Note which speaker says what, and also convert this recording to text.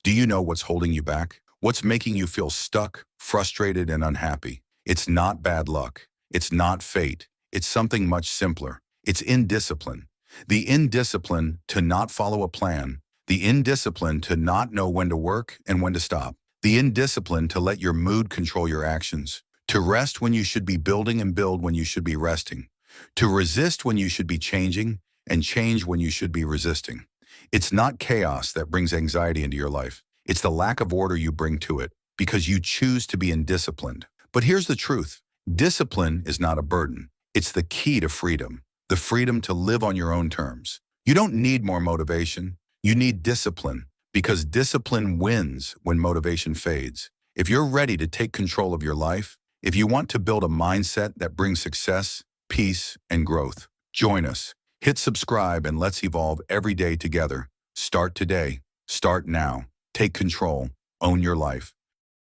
Speaker 1: Do you know what's holding you back? What's making you feel stuck, frustrated, and unhappy? It's not bad luck. It's not fate. It's something much simpler. It's indiscipline. The indiscipline to not follow a plan. The indiscipline to not know when to work and when to stop. The indiscipline to let your mood control your actions. To rest when you should be building and build when you should be resting. To resist when you should be changing and change when you should be resisting. It's not chaos that brings anxiety into your life. It's the lack of order you bring to it because you choose to be indisciplined. But here's the truth. Discipline is not a burden. It's the key to freedom, the freedom to live on your own terms. You don't need more motivation. You need discipline because discipline wins when motivation fades. If you're ready to take control of your life, if you want to build a mindset that brings success, peace, and growth, join us. Hit subscribe and let's evolve every day together. Start today. Start now. Take control. Own your life.